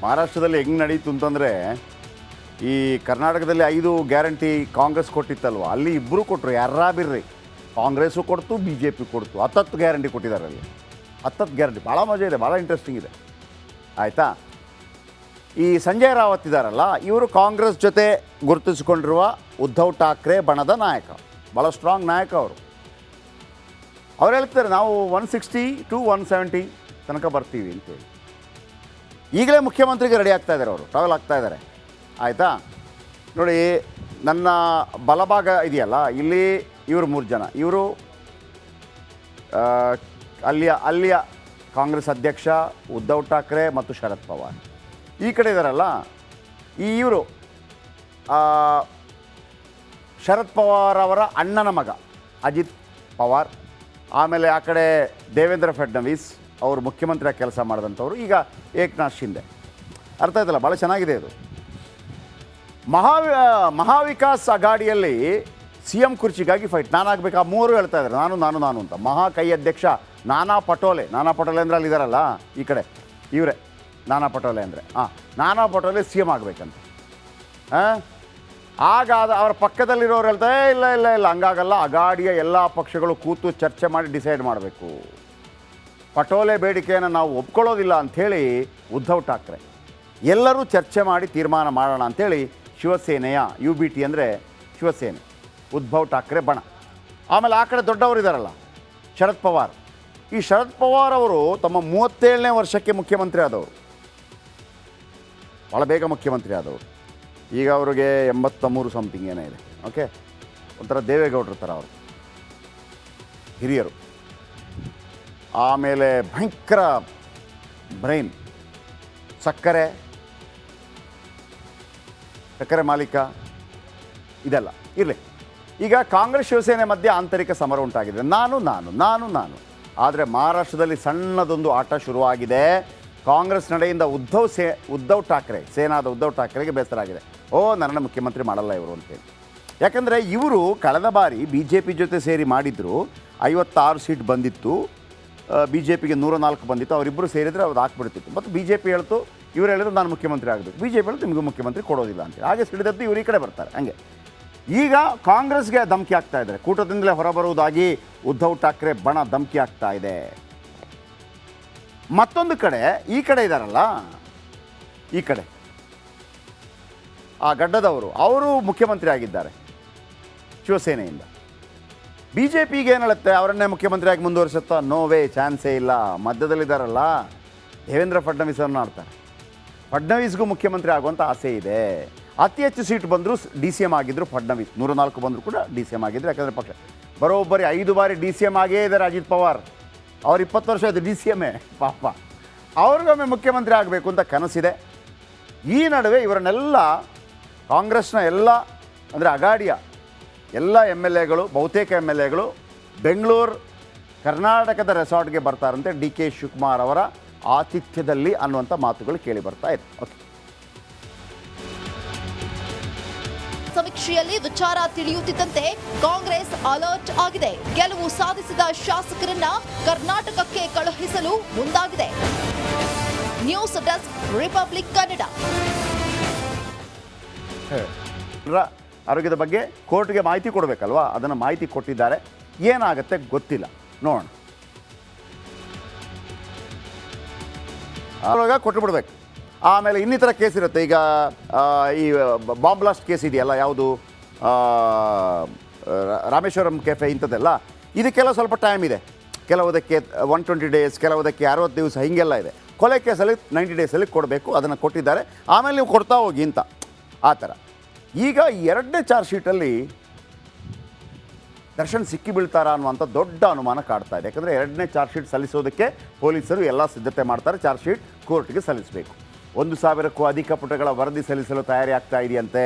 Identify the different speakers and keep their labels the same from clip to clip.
Speaker 1: ಮಹಾರಾಷ್ಟ್ರದಲ್ಲಿ ಹೆಂಗೆ ನಡೀತು ಅಂತಂದರೆ, ಈ ಕರ್ನಾಟಕದಲ್ಲಿ 5 ಗ್ಯಾರಂಟಿ ಕಾಂಗ್ರೆಸ್ ಕೊಟ್ಟಿತ್ತಲ್ವ, ಅಲ್ಲಿ ಇಬ್ಬರು ಕೊಟ್ಟರು, ಯಾರಾಬಿರ್ರಿ. ಕಾಂಗ್ರೆಸ್ಸು ಕೊಡ್ತು, ಬಿ ಜೆ ಪಿ ಕೊಡ್ತು. 10 ಗ್ಯಾರಂಟಿ ಕೊಟ್ಟಿದ್ದಾರೆ ಅಲ್ಲಿ. 10 ಗ್ಯಾರಂಟಿ ಭಾಳ ಮಜಾ ಇದೆ, ಭಾಳ ಇಂಟ್ರೆಸ್ಟಿಂಗ್ ಇದೆ. ಆಯಿತಾ? ಈ ಸಂಜಯ್ ರಾವತ್ ಇದ್ದಾರಲ್ಲ, ಇವರು ಕಾಂಗ್ರೆಸ್ ಜೊತೆ ಗುರುತಿಸಿಕೊಂಡಿರುವ ಉದ್ಧವ್ ಠಾಕ್ರೆ ಬಣದ ನಾಯಕ, ಭಾಳ ಸ್ಟ್ರಾಂಗ್ ನಾಯಕ ಅವರು. ಅವ್ರು ಹೇಳ್ತಾರೆ ನಾವು 160 to 170 ತನಕ ಬರ್ತೀವಿ ಅಂತೇಳಿ. ಈಗಲೇ ಮುಖ್ಯಮಂತ್ರಿಗೆ ರೆಡಿ ಆಗ್ತಾ ಇದ್ದಾರೆ, ಅವರು ಟ್ರಾವೆಲ್ ಆಗ್ತಾ ಇದ್ದಾರೆ. ಆಯಿತಾ? ನೋಡಿ, ನನ್ನ ಬಲಭಾಗ ಇದೆಯಲ್ಲ, ಇಲ್ಲಿ ಇವರು 3 ಜನ. ಇವರು ಅಲ್ಲಿಯ ಕಾಂಗ್ರೆಸ್ ಅಧ್ಯಕ್ಷ ಉದ್ಧವ್ ಠಾಕ್ರೆ ಮತ್ತು ಶರದ್ ಪವಾರ್. ಈ ಕಡೆ ಇದ್ದಾರಲ್ಲ, ಇವರು ಶರದ್ ಪವಾರ್ ಅವರ ಅಣ್ಣನ ಮಗ ಅಜಿತ್ ಪವಾರ್. ಆಮೇಲೆ ಆ ಕಡೆ ದೇವೇಂದ್ರ ಫಡ್ನವೀಸ್ ಅವರು ಮುಖ್ಯಮಂತ್ರಿಯಾಗಿ ಕೆಲಸ ಮಾಡಿದಂಥವ್ರು, ಈಗ ಏಕನಾಥ್ ಶಿಂದೆ. ಅರ್ಥ ಆಯ್ತಲ್ಲ, ಭಾಳ ಚೆನ್ನಾಗಿದೆ ಇದು. ಮಹಾವಿಕಾಸ್ ಅಘಾಡಿಯಲ್ಲಿ ಸಿ ಎಂ ಕುರ್ಚಿಗಾಗಿ ಫೈಟ್. ನಾನಾಗಬೇಕು, ಆ 3 ಹೇಳ್ತಾ ಇದ್ದಾರೆ ನಾನು ಅಂತ. ಮಹಾ ಕೈ ಅಧ್ಯಕ್ಷ ನಾನಾ ಪಟೋಲೆ ಅಂದರೆ ಅಲ್ಲಿದ್ದಾರಲ್ಲ ಈ ಕಡೆ, ಇವರೇ ನಾನಾ ಪಟೋಲೆ ಅಂದರೆ. ನಾನಾ ಪಟೋಲೆ ಸಿ ಎಂ ಆಗಬೇಕಂತ. ಆಗ ಅವರ ಪಕ್ಕದಲ್ಲಿರೋರು ಹೇಳ್ತಾರೆ, ಇಲ್ಲ ಹಂಗಾಗಲ್ಲ, ಅಘಾಡಿಯ ಎಲ್ಲ ಪಕ್ಷಗಳು ಕೂತು ಚರ್ಚೆ ಮಾಡಿ ಡಿಸೈಡ್ ಮಾಡಬೇಕು, ಪಟೋಲೆ ಬೇಡಿಕೆಯನ್ನು ನಾವು ಒಪ್ಕೊಳ್ಳೋದಿಲ್ಲ ಅಂಥೇಳಿ ಉದ್ಧವ್ ಠಾಕ್ರೆ. ಎಲ್ಲರೂ ಚರ್ಚೆ ಮಾಡಿ ತೀರ್ಮಾನ ಮಾಡೋಣ ಅಂಥೇಳಿ ಶಿವಸೇನೆಯ UBT ಅಂದರೆ ಶಿವಸೇನೆ, ಉದ್ಧವ್ ಠಾಕ್ರೆ ಬಣ. ಆಮೇಲೆ ಆ ಕಡೆ ದೊಡ್ಡವರು ಇದ್ದಾರಲ್ಲ ಶರದ್ ಪವಾರ್. ಈ ಶರದ್ ಪವಾರ್ ಅವರು ತಮ್ಮ 37ನೇ ವರ್ಷಕ್ಕೆ ಮುಖ್ಯಮಂತ್ರಿ ಆದವರು, ಭಾಳ ಬೇಗ ಮುಖ್ಯಮಂತ್ರಿ ಆದವರು. ಈಗ ಅವ್ರಿಗೆ 83 ಸಮಥಿಂಗ್ ಏನೋ ಇದೆ. ಓಕೆ, ಒಂಥರ ದೇವೇಗೌಡರ ಥರ ಅವರು, ಹಿರಿಯರು. ಆಮೇಲೆ ಭಯಂಕರ ಬ್ರೈನ್, ಸಕ್ಕರೆ ಮಾಲೀಕ, ಇದೆಲ್ಲ ಇರಲಿ. ಈಗ ಕಾಂಗ್ರೆಸ್ ಶಿವಸೇನೆ ಮಧ್ಯೆ ಆಂತರಿಕ ಸಮರ ಉಂಟಾಗಿದೆ. ನಾನು ಆದರೆ ಮಹಾರಾಷ್ಟ್ರದಲ್ಲಿ ಸಣ್ಣದೊಂದು ಆಟ ಶುರುವಾಗಿದೆ. ಕಾಂಗ್ರೆಸ್ ನಡೆಯಿಂದ ಉದ್ಧವ್ ಠಾಕ್ರೆ, ಸೇನಾದ ಉದ್ಧವ್ ಠಾಕ್ರೆಗೆ ಬೇಸರ ಆಗಿದೆ. ನನ್ನನ್ನು ಮುಖ್ಯಮಂತ್ರಿ ಮಾಡಲ್ಲ ಇವರು ಅಂತೇಳಿ. ಯಾಕಂದರೆ ಇವರು ಕಳೆದ ಬಾರಿ BJP ಜೊತೆ ಸೇರಿ ಮಾಡಿದ್ರು, 56 ಸೀಟ್ ಬಂದಿತ್ತು, BJPಗೆ 104 ಬಂದಿತ್ತು. ಅವರಿಬ್ಬರು ಸೇರಿದರೆ ಅವ್ರು ಹಾಕ್ಬಿಡ್ತಿತ್ತು. ಮತ್ತು BJP ಹೇಳ್ತು, ಇವ್ರು ಹೇಳಿದ್ರು ನಾನು ಮುಖ್ಯಮಂತ್ರಿ ಆಗಬೇಕು, BJP ಹೇಳಿದ್ರು ನಿಮಗೂ ಮುಖ್ಯಮಂತ್ರಿ ಕೊಡೋದಿಲ್ಲ ಅಂತೇಳಿ. ಹಾಗೆ ಸಿಡಿದದ್ದು ಇವರು ಈ ಕಡೆ ಬರ್ತಾರೆ. ಹಂಗೆ ಈಗ ಕಾಂಗ್ರೆಸ್ಗೆ ಧಮಕಿ ಆಗ್ತಾ ಇದ್ದಾರೆ, ಕೂಟದಿಂದಲೇ ಹೊರಬರುವುದಾಗಿ ಉದ್ಧವ್ ಠಾಕ್ರೆ ಬಣ ಧಮಕಿ ಆಗ್ತಾ ಇದೆ. ಮತ್ತೊಂದು ಕಡೆ ಈ ಕಡೆ ಇದ್ದಾರಲ್ಲ, ಈ ಕಡೆ ಆ ಗಡ್ಡದವರು, ಅವರು ಮುಖ್ಯಮಂತ್ರಿ ಆಗಿದ್ದಾರೆ ಶಿವಸೇನೆಯಿಂದ. BJPಗೆ ಏನು ಹೇಳುತ್ತೆ, ಅವರನ್ನೇ ಮುಖ್ಯಮಂತ್ರಿಯಾಗಿ ಮುಂದುವರಿಸುತ್ತಾ? ನೋವೇ, ಚಾನ್ಸೇ ಇಲ್ಲ. ಮಧ್ಯದಲ್ಲಿದ್ದಾರಲ್ಲ ದೇವೇಂದ್ರ ಫಡ್ನವೀಸ್ ಅವ್ರನ್ನ ಆಡ್ತಾರೆ. ಫಡ್ನವೀಸ್ಗೂ ಮುಖ್ಯಮಂತ್ರಿ ಆಗುವಂಥ ಆಸೆ ಇದೆ. ಅತಿ ಹೆಚ್ಚು ಸೀಟ್ ಬಂದರೂ DCM ಆಗಿದ್ದರು ಫಡ್ನವೀಸ್, 104 ಬಂದರೂ ಕೂಡ DCM ಆಗಿದ್ದರು. ಯಾಕಂದರೆ ಪಕ್ಷ ಬರೋಬ್ಬರಿ 5 ಬಾರಿ DCM ಆಗೇ ಇದ್ದಾರೆ ಅಜಿತ್ ಪವಾರ್. ಅವ್ರು 20 ವರ್ಷ ಆಯಿತು DCMೇ ಪಾಪ. ಅವ್ರಿಗೊಮ್ಮೆ ಮುಖ್ಯಮಂತ್ರಿ ಆಗಬೇಕು ಅಂತ ಕನಸಿದೆ. ಈ ನಡುವೆ ಇವರನ್ನೆಲ್ಲ ಕಾಂಗ್ರೆಸ್ನ ಎಲ್ಲ ಅಂದರೆ ಅಘಾಡಿಯ ಎಲ್ಲ MLAಗಳು, ಬಹುತೇಕ MLAಗಳು ಬೆಂಗಳೂರು ಕರ್ನಾಟಕದ ರೆಸಾರ್ಟ್ಗೆ ಬರ್ತಾರಂತೆ DK ಶಿವಕುಮಾರ್ ಅವರ ಆತಿಥ್ಯದಲ್ಲಿ ಅನ್ನುವಂಥ ಮಾತುಗಳು ಕೇಳಿ ಬರ್ತಾ ಇದೆ. ಓಕೆ,
Speaker 2: ಸಮೀಕ್ಷೆಯಲ್ಲಿ ವಿಚಾರ ತಿಳಿಯುತ್ತಿದ್ದಂತೆ ಕಾಂಗ್ರೆಸ್ ಅಲರ್ಟ್ ಆಗಿದೆ. ಗೆಲುವು ಸಾಧಿಸಿದ ಶಾಸಕರನ್ನ ಕರ್ನಾಟಕಕ್ಕೆ ಕಳುಹಿಸಲು ಮುಂದಾಗಿದೆ. News desk, republic Kannada.
Speaker 1: ಆರೋಗ್ಯದ ಬಗ್ಗೆ ಕೋರ್ಟ್ಗೆ ಮಾಹಿತಿ ಕೊಡಬೇಕಲ್ವಾ, ಅದನ್ನು ಮಾಹಿತಿ ಕೊಟ್ಟಿದ್ದಾರೆ. ಏನಾಗುತ್ತೆ ಗೊತ್ತಿಲ್ಲ, ನೋಡೋಣ. ಆವಾಗ ಕೊಟ್ಟು ಬಿಡ್ಬೇಕು. ಆಮೇಲೆ ಇನ್ನಿತರ ಕೇಸ್ ಇರುತ್ತೆ. ಈಗ ಈ ಬಾಂಬ್ ಬ್ಲಾಸ್ಟ್ ಕೇಸ್ ಇದೆಯಲ್ಲ, ಯಾವುದು ರಾಮೇಶ್ವರಂ ಕೆಫೆ, ಇಂಥದ್ದೆಲ್ಲ, ಇದಕ್ಕೆಲ್ಲ ಸ್ವಲ್ಪ ಟೈಮ್ ಇದೆ. ಕೆಲವುದಕ್ಕೆ 120 ಡೇಸ್, ಕೆಲವುದಕ್ಕೆ 60 ದಿವಸ, ಹೀಗೆಲ್ಲ ಇದೆ. ಕೊಲೆ ಕೇಸಲ್ಲಿ 90 ಡೇಸಲ್ಲಿ ಕೊಡಬೇಕು, ಅದನ್ನು ಕೊಟ್ಟಿದ್ದಾರೆ. ಆಮೇಲೆ ನೀವು ಕೊಡ್ತಾ ಹೋಗಿ ಅಂತ ಆ ಥರ. ಈಗ 2ನೇ ಚಾರ್ಜ್ ಶೀಟಲ್ಲಿ ದರ್ಶನ್ ಸಿಕ್ಕಿ ಬೀಳ್ತಾರಾ ಅನ್ನುವಂಥ ದೊಡ್ಡ ಅನುಮಾನ ಕಾಡ್ತಾ ಇದೆ. ಯಾಕಂದರೆ 2ನೇ ಚಾರ್ಜ್ ಶೀಟ್ ಸಲ್ಲಿಸೋದಕ್ಕೆ ಪೊಲೀಸರು ಎಲ್ಲ ಸಿದ್ಧತೆ ಮಾಡ್ತಾರೆ. ಚಾರ್ಜ್ ಶೀಟ್ ಕೋರ್ಟ್ಗೆ ಸಲ್ಲಿಸಬೇಕು. 1,000ಕ್ಕೂ ಅಧಿಕ ಪುಟಗಳ ವರದಿ ಸಲ್ಲಿಸಲು ತಯಾರಿ ಆಗ್ತಾ ಇದೆಯಂತೆ.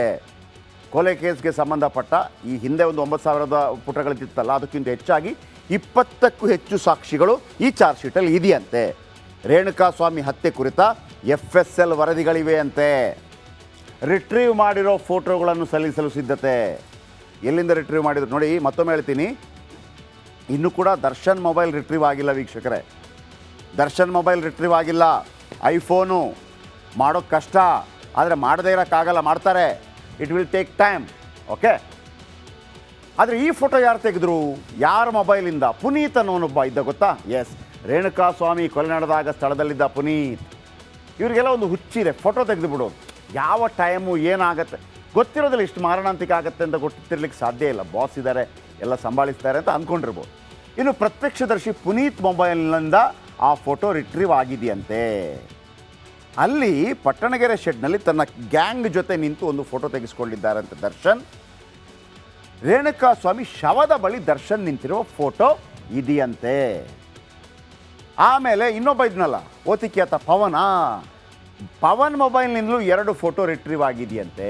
Speaker 1: ಕೊಲೆ ಕೇಸ್ಗೆ ಸಂಬಂಧಪಟ್ಟ ಈ ಹಿಂದೆ ಒಂದು 9,000 ಪುಟಗಳಿತ್ತಲ್ಲ, ಅದಕ್ಕಿಂತ ಹೆಚ್ಚಾಗಿ 20ಕ್ಕೂ ಹೆಚ್ಚು ಸಾಕ್ಷಿಗಳು ಈ ಚಾರ್ಜ್ ಶೀಟಲ್ಲಿ ಇದೆಯಂತೆ. ರೇಣುಕಾಸ್ವಾಮಿ ಹತ್ಯೆ ಕುರಿತ FSL ವರದಿಗಳಿವೆ ಅಂತೆ. ರಿಟ್ರೀವ್ ಮಾಡಿರೋ ಫೋಟೋಗಳನ್ನು ಸಲ್ಲಿಸಲು ಸಿದ್ಧತೆ. ಎಲ್ಲಿಂದ ರಿಟ್ರೀವ್ ಮಾಡಿದ್ರು ನೋಡಿ, ಮತ್ತೊಮ್ಮೆ ಹೇಳ್ತೀನಿ, ಇನ್ನೂ ಕೂಡ ದರ್ಶನ್ ಮೊಬೈಲ್ ರಿಟ್ರೀವ್ ಆಗಿಲ್ಲ ವೀಕ್ಷಕರೇ. ದರ್ಶನ್ ಮೊಬೈಲ್ ರಿಟ್ರೀವ್ ಆಗಿಲ್ಲ. ಐಫೋನು, ಮಾಡೋಕ್ಕೆ ಕಷ್ಟ, ಆದರೆ ಮಾಡದೇ ಇರೋಕ್ಕಾಗಲ್ಲ, ಮಾಡ್ತಾರೆ. It will take time. Okay. ಆದರೆ ಈ ಫೋಟೋ ಯಾರು ತೆಗೆದ್ರು, ಯಾರ ಮೊಬೈಲಿಂದ? ಪುನೀತ್ ಅನ್ನೋನೊಬ್ಬ ಇದ್ದ, ಗೊತ್ತಾ? ಎಸ್, ರೇಣುಕಾಸ್ವಾಮಿ ಕೊಲೆ ನಡೆದಾಗ ಸ್ಥಳದಲ್ಲಿದ್ದ ಪುನೀತ್. ಇವರಿಗೆಲ್ಲ ಒಂದು ಹುಚ್ಚಿದೆ, ಫೋಟೋ ತೆಗೆದು ಬಿಡೋದು. ಯಾವ ಟೈಮು ಏನಾಗುತ್ತೆ ಗೊತ್ತಿರೋದಿಲ್ಲ, ಇಷ್ಟು ಮಾರಣಾಂತಿಕ ಆಗುತ್ತೆ ಅಂತ ಗೊತ್ತಿರ್ಲಿಕ್ಕೆ ಸಾಧ್ಯ ಇಲ್ಲ. ಬಾಸ್ ಇದ್ದಾರೆ, ಎಲ್ಲ ಸಂಭಾಳಿಸ್ತಾರೆ ಅಂತ ಅಂದ್ಕೊಂಡಿರ್ಬೋದು. ಇನ್ನು ಪ್ರತ್ಯಕ್ಷದರ್ಶಿ ಪುನೀತ್ ಮೊಬೈಲ್ನಿಂದ ಆ ಫೋಟೋ ರಿಟ್ರೀವ್ ಆಗಿದೆಯಂತೆ. ಅಲ್ಲಿ ಪಟ್ಟಣಗೆರೆ ಶೆಡ್ನಲ್ಲಿ ತನ್ನ ಗ್ಯಾಂಗ್ ಜೊತೆ ನಿಂತು ಒಂದು ಫೋಟೋ ತೆಗೆಸ್ಕೊಂಡಿದ್ದಾರಂತೆ ದರ್ಶನ್. ರೇಣುಕಾಸ್ವಾಮಿ ಶವದ ಬಳಿ ದರ್ಶನ್ ನಿಂತಿರುವ ಫೋಟೋ ಇದೆಯಂತೆ. ಆಮೇಲೆ ಇನ್ನೊಬ್ಬ ಇದ್ನಲ್ಲ, ಓತಿಕ್ಯಾತ ಪವನ್ ಮೊಬೈಲ್ನಿಂದಲೂ 2 ಫೋಟೋ ರಿಟ್ರೀವ್ ಆಗಿದೆಯಂತೆ.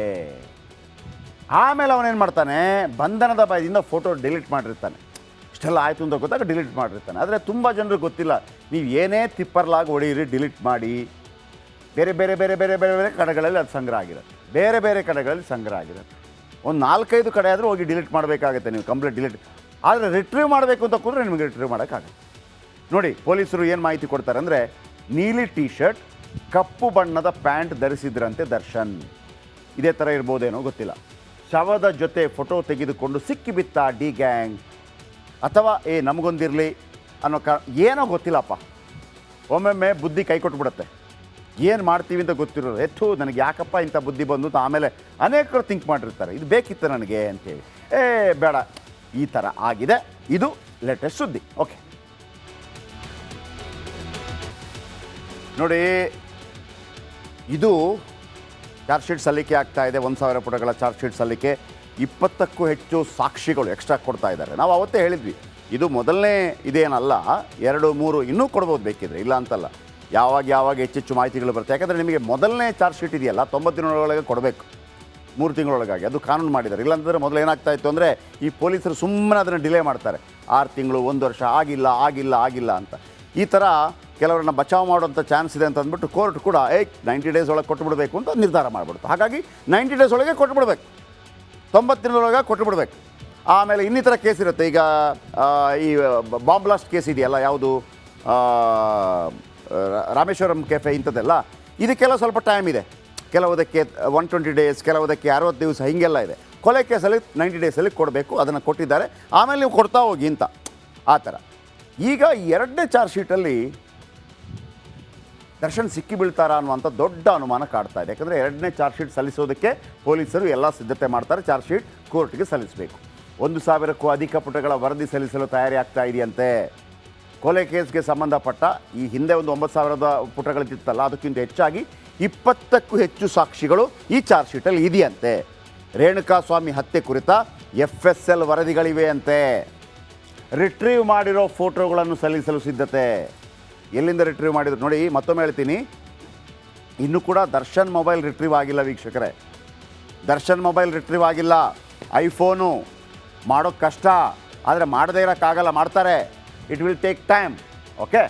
Speaker 1: ಆಮೇಲೆ ಅವನೇನು ಮಾಡ್ತಾನೆ, ಬಂಧನದ ಭಯದಿಂದ ಫೋಟೋ ಡಿಲೀಟ್ ಮಾಡಿರ್ತಾನೆ. ಇಷ್ಟೆಲ್ಲ ಆಯಿತು ಅಂತ ಗೊತ್ತಾಗ ಡಿಲೀಟ್ ಮಾಡಿರ್ತಾನೆ. ಆದರೆ ತುಂಬ ಜನರಿಗೆ ಗೊತ್ತಿಲ್ಲ, ನೀವು ಏನೇ ತಿಪ್ಪರ್ಲಾಗಿ ಹೊಡೆಯಿರಿ, ಡಿಲೀಟ್ ಮಾಡಿ, ಬೇರೆ ಬೇರೆ ಬೇರೆ ಬೇರೆ ಬೇರೆ ಬೇರೆ ಕಡೆಗಳಲ್ಲಿ ಅದು ಸಂಗ್ರಹ ಆಗಿರುತ್ತೆ. ಬೇರೆ ಬೇರೆ ಕಡೆಗಳಲ್ಲಿ ಸಂಗ್ರಹ ಆಗಿರುತ್ತೆ. ಒಂದು 4-5 ಕಡೆ ಆದರೂ ಹೋಗಿ ಡಿಲೀಟ್ ಮಾಡಬೇಕಾಗುತ್ತೆ ನೀವು, ಕಂಪ್ಲೀಟ್ ಡಿಲೀಟ್. ಆದರೆ ರಿಟ್ರೀವ್ ಮಾಡಬೇಕು ಅಂತ ಕೂತ್ರೆ ನಿಮಗೆ ರಿಟ್ರೀವ್ ಮಾಡೋಕ್ಕಾಗುತ್ತೆ. ನೋಡಿ, ಪೊಲೀಸರು ಏನು ಮಾಹಿತಿ ಕೊಡ್ತಾರೆ ಅಂದರೆ, ನೀಲಿ ಟೀ ಶರ್ಟ್, ಕಪ್ಪು ಬಣ್ಣದ ಪ್ಯಾಂಟ್ ಧರಿಸಿದ್ರಂತೆ ದರ್ಶನ್. ಇದೇ ಥರ ಇರ್ಬೋದೇನೋ ಗೊತ್ತಿಲ್ಲ. ಶವದ ಜೊತೆ ಫೋಟೋ ತೆಗೆದುಕೊಂಡು ಸಿಕ್ಕಿಬಿತ್ತ ಡಿ ಗ್ಯಾಂಗ್, ಅಥವಾ ನಮಗೊಂದಿರಲಿ ಅನ್ನೋ ಏನೋ ಗೊತ್ತಿಲ್ಲಪ್ಪ. ಒಮ್ಮೊಮ್ಮೆ ಬುದ್ಧಿ ಕೈ ಕೊಟ್ಬಿಡುತ್ತೆ. ಏನು ಮಾಡ್ತೀವಿ ಅಂತ ಗೊತ್ತಿರೋದು, ಎತ್ತು ನನಗೆ ಯಾಕಪ್ಪ ಇಂಥ ಬುದ್ಧಿ ಬಂದು ಅಂತ ಆಮೇಲೆ ಅನೇಕರು ಥಿಂಕ್ ಮಾಡಿರ್ತಾರೆ, ಇದು ಬೇಕಿತ್ತು ನನಗೆ ಅಂತೇಳಿ. ಬೇಡ, ಈ ಥರ ಆಗಿದೆ. ಇದು ಲೇಟೆಸ್ಟ್ ಸುದ್ದಿ. ಓಕೆ, ನೋಡಿ, ಇದು ಚಾರ್ಜ್ ಶೀಟ್ ಸಲ್ಲಿಕೆ ಆಗ್ತಾ ಇದೆ. 1000 ಪುಟಗಳ ಚಾರ್ಜ್ ಶೀಟ್ ಸಲ್ಲಿಕೆ. 20ಕ್ಕೂ ಹೆಚ್ಚು ಸಾಕ್ಷಿಗಳು ಎಕ್ಸ್ಟ್ರಾ ಕೊಡ್ತಾ ಇದ್ದಾರೆ. ನಾವು ಅವತ್ತೇ ಹೇಳಿದ್ವಿ, ಇದು ಮೊದಲನೇ ಇದೇನಲ್ಲ, 2-3 ಇನ್ನೂ ಕೊಡ್ಬೋದು ಬೇಕಿದ್ರೆ, ಇಲ್ಲ ಅಂತಲ್ಲ. ಯಾವಾಗ ಹೆಚ್ಚೆಚ್ಚು ಮಾಹಿತಿಗಳು ಬರುತ್ತೆ. ಯಾಕಂದರೆ ನಿಮಗೆ ಮೊದಲನೇ ಚಾರ್ಜ್ ಶೀಟ್ ಇದೆಯಲ್ಲ, 90 ದಿನಗಳೊಳಗೆ ಕೊಡಬೇಕು, 3 ತಿಂಗಳೊಳಗಾಗಿ. ಅದು ಕಾನೂನು ಮಾಡಿದ್ದಾರೆ. ಇಲ್ಲಾಂದರೆ ಮೊದಲು ಏನಾಗ್ತಾ ಇತ್ತು ಅಂದರೆ, ಈ ಪೊಲೀಸರು ಸುಮ್ಮನೆ ಅದನ್ನು ಡಿಲೇ ಮಾಡ್ತಾರೆ. 6 ತಿಂಗಳು, 1 ವರ್ಷ, ಆಗಿಲ್ಲ ಅಂತ. ಈ ಥರ ಕೆಲವರನ್ನ ಬಚಾವ್ ಮಾಡೋಂಥ ಚಾನ್ಸ್ ಇದೆ ಅಂತ ಅಂದ್ಬಿಟ್ಟು ಕೋರ್ಟ್ ಕೂಡ 90 ಡೇಸ್ ಒಳಗೆ ಕೊಟ್ಟುಬಿಡಬೇಕು ಅಂತ ನಿರ್ಧಾರ ಮಾಡಿಬಿಡ್ತು. ಹಾಗಾಗಿ 90 ಡೇಸ್ ಒಳಗೆ ಕೊಟ್ಟುಬಿಡ್ಬೇಕು, 90 ದಿನದೊಳಗೆ ಕೊಟ್ಟುಬಿಡ್ಬೇಕು. ಆಮೇಲೆ ಇನ್ನಿತರ ಕೇಸ್ ಇರುತ್ತೆ. ಈಗ ಈ ಬಾಂಬ್ ಬ್ಲಾಸ್ಟ್ ಕೇಸ್ ಇದೆಯಲ್ಲ, ಯಾವುದು ರಾಮೇಶ್ವರಂ ಕೆಫೆ, ಇಂಥದ್ದೆಲ್ಲ, ಇದಕ್ಕೆಲ್ಲ ಸ್ವಲ್ಪ ಟೈಮ್ ಇದೆ. ಕೆಲವುದಕ್ಕೆ 120 ಡೇಸ್, ಕೆಲವುದಕ್ಕೆ 60 ದಿವಸ, ಹೀಗೆಲ್ಲ ಇದೆ. ಕೊಲೆ ಕೇಸಲ್ಲಿ 90 ಡೇಸಲ್ಲಿ ಕೊಡಬೇಕು, ಅದನ್ನು ಕೊಟ್ಟಿದ್ದಾರೆ. ಆಮೇಲೆ ನೀವು ಕೊಡ್ತಾ ಹೋಗಿ ಅಂತ, ಆ ಥರ. ಈಗ 2ನೇ ಚಾರ್ಜ್ ಶೀಟಲ್ಲಿ ದರ್ಶನ್ ಸಿಕ್ಕಿ ಬೀಳ್ತಾರಾ ಅನ್ನುವಂಥ ದೊಡ್ಡ ಅನುಮಾನ ಕಾಡ್ತಾ ಇದೆ. ಯಾಕಂದರೆ 2ನೇ ಚಾರ್ಜ್ ಶೀಟ್ ಸಲ್ಲಿಸೋದಕ್ಕೆ ಪೊಲೀಸರು ಎಲ್ಲ ಸಿದ್ಧತೆ ಮಾಡ್ತಾರೆ. ಚಾರ್ಜ್ ಶೀಟ್ ಕೋರ್ಟ್ಗೆ ಸಲ್ಲಿಸಬೇಕು. 1000ಕ್ಕೂ ಅಧಿಕ ಪುಟಗಳ ವರದಿ ಸಲ್ಲಿಸಲು ತಯಾರಿ ಆಗ್ತಾ ಇದೆಯಂತೆ. ಕೊಲೆ ಕೇಸ್ಗೆ ಸಂಬಂಧಪಟ್ಟ ಈ ಹಿಂದೆ ಒಂದು 9000 ಪುಟಗಳಿತ್ತಲ್ಲ, ಅದಕ್ಕಿಂತ ಹೆಚ್ಚಾಗಿ 20ಕ್ಕೂ ಹೆಚ್ಚು ಸಾಕ್ಷಿಗಳು ಈ ಚಾರ್ಜ್ ಶೀಟಲ್ಲಿ ಇದೆಯಂತೆ. ರೇಣುಕಾಸ್ವಾಮಿ ಹತ್ಯೆ ಕುರಿತ FSL ವರದಿಗಳಿವೆ ಅಂತೆ. ರಿಟ್ರೀವ್ ಮಾಡಿರೋ ಫೋಟೋಗಳನ್ನು ಸಲ್ಲಿಸಲು ಸಿದ್ಧತೆ. ಎಲ್ಲಿಂದ ರಿಟ್ರೀವ್ ಮಾಡಿದ್ರು ನೋಡಿ, ಮತ್ತೊಮ್ಮೆ ಹೇಳ್ತೀನಿ, ಇನ್ನೂ ಕೂಡ ದರ್ಶನ್ ಮೊಬೈಲ್ ರಿಟ್ರೀವ್ ಆಗಿಲ್ಲ ವೀಕ್ಷಕರೇ. ದರ್ಶನ್ ಮೊಬೈಲ್ ರಿಟ್ರೀವ್ ಆಗಿಲ್ಲ. ಐಫೋನು ಮಾಡೋಕ್ಕೆ ಕಷ್ಟ, ಆದರೆ ಮಾಡದೇ ಇರೋಕ್ಕಾಗಲ್ಲ, ಮಾಡ್ತಾರೆ. It will take time. Okay.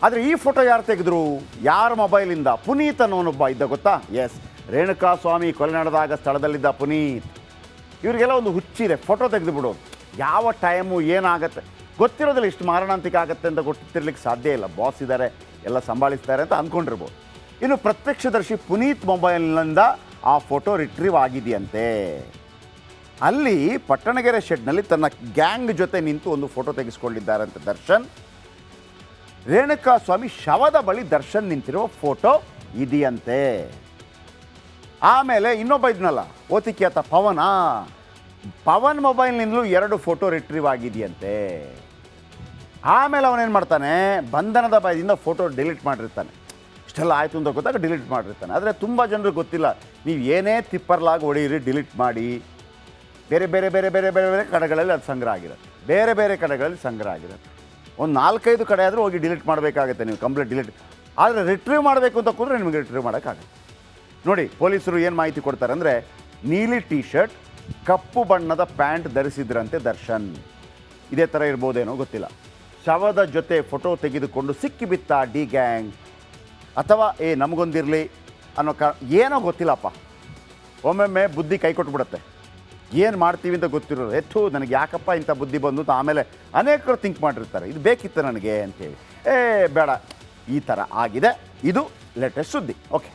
Speaker 1: ಆದರೆ ಈ ಫೋಟೋ ಯಾರು ತೆಗೆದ್ರು, ಯಾರ ಮೊಬೈಲಿಂದ? ಪುನೀತ್ ಅನ್ನೋನೊಬ್ಬ ಇದ್ದ, ಗೊತ್ತಾ? ಎಸ್, ರೇಣುಕಾಸ್ವಾಮಿ ಕೊಲೆ ನಡೆದಾಗ ಸ್ಥಳದಲ್ಲಿದ್ದ ಪುನೀತ್. ಇವರಿಗೆಲ್ಲ ಒಂದು ಹುಚ್ಚಿದೆ, ಫೋಟೋ ತೆಗೆದು ಬಿಡೋದು. ಯಾವ ಟೈಮು ಏನಾಗುತ್ತೆ ಗೊತ್ತಿರೋದಿಲ್ಲ, ಇಷ್ಟು ಮಾರಣಾಂತಿಕ ಆಗುತ್ತೆ ಅಂತ ಗೊತ್ತಿರ್ಲಿಕ್ಕೆ ಸಾಧ್ಯ ಇಲ್ಲ. ಬಾಸ್ ಇದ್ದಾರೆ, ಎಲ್ಲ ಸಂಭಾಳಿಸ್ತಾರೆ ಅಂತ ಅಂದ್ಕೊಂಡಿರ್ಬೋದು. ಇನ್ನು ಪ್ರತ್ಯಕ್ಷದರ್ಶಿ ಪುನೀತ್ ಮೊಬೈಲ್ನಿಂದ ಆ ಫೋಟೋ ರಿಟ್ರೀವ್ ಆಗಿದೆಯಂತೆ. ಅಲ್ಲಿ ಪಟ್ಟಣಗೆರೆ ಶೆಡ್ನಲ್ಲಿ ತನ್ನ ಗ್ಯಾಂಗ್ ಜೊತೆ ನಿಂತು ಒಂದು ಫೋಟೋ ತೆಗೆಸ್ಕೊಂಡಿದ್ದಾರಂತೆ ದರ್ಶನ್. ರೇಣುಕಾಸ್ವಾಮಿ ಶವದ ಬಳಿ ದರ್ಶನ್ ನಿಂತಿರುವ ಫೋಟೋ ಇದೆಯಂತೆ. ಆಮೇಲೆ ಇನ್ನೊಬ್ಬ ಇದ್ನಲ್ಲ, ಓತಿಕ್ಯಾತ ಪವನ್ ಮೊಬೈಲ್ನಿಂದಲೂ 2 ಫೋಟೋ ರಿಟ್ರೀವ್ ಆಗಿದೆಯಂತೆ. ಆಮೇಲೆ ಅವನೇನು ಮಾಡ್ತಾನೆ, ಬಂಧನದ ಭಯದಿಂದ ಫೋಟೋ ಡಿಲೀಟ್ ಮಾಡಿರ್ತಾನೆ. ಇಷ್ಟೆಲ್ಲ ಆಯಿತು ಅಂತ ಗೊತ್ತಾಗ ಡಿಲೀಟ್ ಮಾಡಿರ್ತಾನೆ. ಆದರೆ ತುಂಬ ಜನರಿಗೆ ಗೊತ್ತಿಲ್ಲ, ನೀವು ಏನೇ ತಿಪ್ಪರ್ಲಾಗಿ ಹೊಡೆಯಿರಿ, ಡಿಲೀಟ್ ಮಾಡಿ, ಬೇರೆ ಬೇರೆ ಬೇರೆ ಬೇರೆ ಬೇರೆ ಬೇರೆ ಕಡೆಗಳಲ್ಲಿ ಅದು ಸಂಗ್ರಹ ಆಗಿರುತ್ತೆ. ಬೇರೆ ಬೇರೆ ಕಡೆಗಳಲ್ಲಿ ಸಂಗ್ರಹ ಆಗಿರುತ್ತೆ. ಒಂದು 4-5 ಕಡೆ ಆದರೂ ಹೋಗಿ ಡಿಲೀಟ್ ಮಾಡಬೇಕಾಗುತ್ತೆ ನೀವು, ಕಂಪ್ಲೀಟ್ ಡಿಲೀಟ್. ಆದರೆ ರಿಟ್ರೀವ್ ಮಾಡಬೇಕು ಅಂತ ಕೂತ್ರೆ ನಿಮಗೆ ರಿಟ್ರೀವ್ ಮಾಡೋಕ್ಕಾಗುತ್ತೆ. ನೋಡಿ, ಪೊಲೀಸರು ಏನು ಮಾಹಿತಿ ಕೊಡ್ತಾರೆ ಅಂದರೆ, ನೀಲಿ ಟೀ ಶರ್ಟ್, ಕಪ್ಪು ಬಣ್ಣದ ಪ್ಯಾಂಟ್ ಧರಿಸಿದ್ರಂತೆ ದರ್ಶನ್. ಇದೇ ಥರ ಇರ್ಬೋದೇನೋ ಗೊತ್ತಿಲ್ಲ. ಶವದ ಜೊತೆ ಫೋಟೋ ತೆಗೆದುಕೊಂಡು ಸಿಕ್ಕಿಬಿತ್ತ ಡಿ ಗ್ಯಾಂಗ್, ಅಥವಾ ನಮಗೊಂದಿರಲಿ ಅನ್ನೋ ಏನೋ ಗೊತ್ತಿಲ್ಲಪ್ಪ. ಒಮ್ಮೊಮ್ಮೆ ಬುದ್ಧಿ ಕೈ ಕೊಟ್ಬಿಡುತ್ತೆ. ಏನು ಮಾಡ್ತೀವಿ ಅಂತ ಗೊತ್ತಿರೋದು, ಎತ್ತು ನನಗೆ ಯಾಕಪ್ಪ ಇಂಥ ಬುದ್ಧಿ ಬಂದು ಅಂತ ಆಮೇಲೆ ಅನೇಕರು ಥಿಂಕ್ ಮಾಡಿರ್ತಾರೆ, ಇದು ಬೇಕಿತ್ತು ನನಗೆ ಅಂತೇಳಿ. ಬೇಡ, ಈ ಥರ ಆಗಿದೆ. ಇದು ಲೇಟೆಸ್ಟ್ ಸುದ್ದಿ. ಓಕೆ.